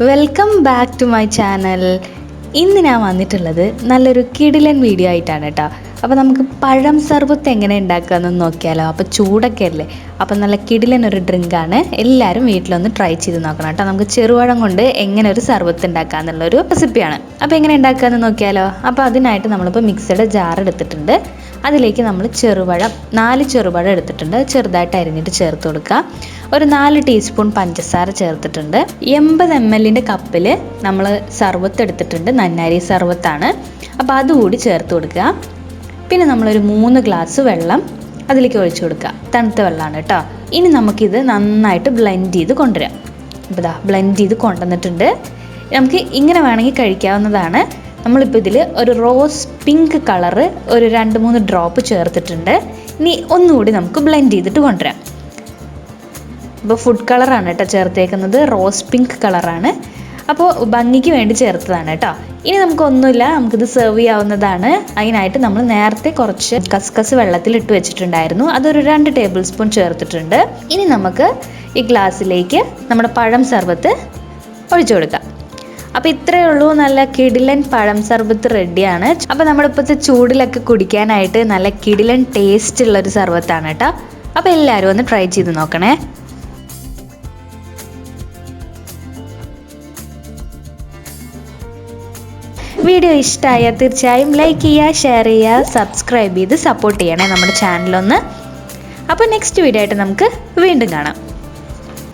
Welcome back to my channel. ഇന്ന് ഞാൻ വന്നിട്ടുള്ളത് നല്ലൊരു കിടിലൻ വീഡിയോ ആയിട്ടാണ് കേട്ടോ. അപ്പോൾ നമുക്ക് പഴം സർബത്ത് എങ്ങനെ ഉണ്ടാക്കുകയെന്ന് നോക്കിയാലോ. അപ്പോൾ ചൂടൊക്കെ അല്ലേ, അപ്പോൾ നല്ല കിടിലൻ ഒരു ഡ്രിങ്കാണ്. എല്ലാവരും വീട്ടിലൊന്ന് ട്രൈ ചെയ്ത് നോക്കണം കേട്ടോ. നമുക്ക് ചെറുപഴം കൊണ്ട് എങ്ങനെ ഒരു സർബത്ത് ഉണ്ടാക്കുക എന്നുള്ളൊരു റെസിപ്പിയാണ്. അപ്പോൾ എങ്ങനെ ഉണ്ടാക്കുകയെന്ന് നോക്കിയാലോ. അപ്പോൾ അതിനായിട്ട് നമ്മളിപ്പോൾ മിക്സിയുടെ ജാർ എടുത്തിട്ടുണ്ട്. അതിലേക്ക് നമ്മൾ 4 ചെറുപഴം എടുത്തിട്ടുണ്ട്. ചെറുതായിട്ട് അരിഞ്ഞിട്ട് ചേർത്ത് കൊടുക്കുക. ഒരു 4 ടീസ്പൂൺ പഞ്ചസാര ചേർത്തിട്ടുണ്ട്. 80 ml കപ്പിൽ നമ്മൾ സർബത്ത് എടുത്തിട്ടുണ്ട്. നന്നാരി സർബത്താണ്. അപ്പോൾ അതുകൂടി ചേർത്ത് കൊടുക്കുക. പിന്നെ നമ്മളൊരു 3 ഗ്ലാസ് വെള്ളം അതിലേക്ക് ഒഴിച്ചു കൊടുക്കുക. തണുത്ത വെള്ളമാണ് കേട്ടോ. ഇനി നമുക്കിത് നന്നായിട്ട് ബ്ലെൻഡ് ചെയ്ത് കൊണ്ടുവരാം. അപ്പോൾ ഇതാ ബ്ലെൻഡ് ചെയ്ത് കൊണ്ടുവന്നിട്ടുണ്ട്. നമുക്ക് ഇങ്ങനെ വേണമെങ്കിൽ കഴിക്കാവുന്നതാണ്. നമ്മളിപ്പോൾ ഇതിൽ ഒരു റോസ് പിങ്ക് കളറ് ഒരു 2-3 ഡ്രോപ്പ് ചേർത്തിട്ടുണ്ട്. ഇനി ഒന്നുകൂടി നമുക്ക് ബ്ലെൻഡ് ചെയ്തിട്ട് കൊണ്ടുവരാം. ഇപ്പോൾ ഫുഡ് കളറാണ് കേട്ടോ ചേർത്തേക്കുന്നത്. റോസ് പിങ്ക് കളറാണ്. അപ്പോൾ ഭംഗിക്ക് വേണ്ടി ചേർത്തതാണ് കേട്ടോ. ഇനി നമുക്കൊന്നുമില്ല, നമുക്കിത് സെർവ് ചെയ്യാവുന്നതാണ്. അതിനായിട്ട് നമ്മൾ നേരത്തെ കുറച്ച് കസ്കസ് വെള്ളത്തിലിട്ട് വെച്ചിട്ടുണ്ടായിരുന്നു. അതൊരു 2 ടേബിൾ സ്പൂൺ ചേർത്തിട്ടുണ്ട്. ഇനി നമുക്ക് ഈ ഗ്ലാസ്സിലേക്ക് നമ്മുടെ പഴം സർബത്ത് ഒഴിച്ചു കൊടുക്കാം. അപ്പോൾ ഇത്രയേ ഉള്ളൂ, നല്ല കിടിലൻ പഴം സർബത്ത് റെഡിയാണ്. അപ്പോൾ നമ്മുടെ ഇപ്പോഴത്തെ ചൂടിലൊക്കെ കുടിക്കാനായിട്ട് നല്ല കിടിലൻ ടേസ്റ്റ് ഉള്ളൊരു സർബത്താണ് കേട്ടോ. അപ്പോൾ എല്ലാവരും ഒന്ന് ട്രൈ ചെയ്ത് നോക്കണേ. വീഡിയോ ഇഷ്ടമായാൽ തീർച്ചയായും ലൈക്ക് ചെയ്യുക, ഷെയർ ചെയ്യുക, സബ്സ്ക്രൈബ് ചെയ്ത് സപ്പോർട്ട് ചെയ്യണേ നമ്മുടെ ചാനലൊന്ന്. അപ്പോൾ നെക്സ്റ്റ് വീഡിയോ ആയിട്ട് നമുക്ക് വീണ്ടും കാണാം.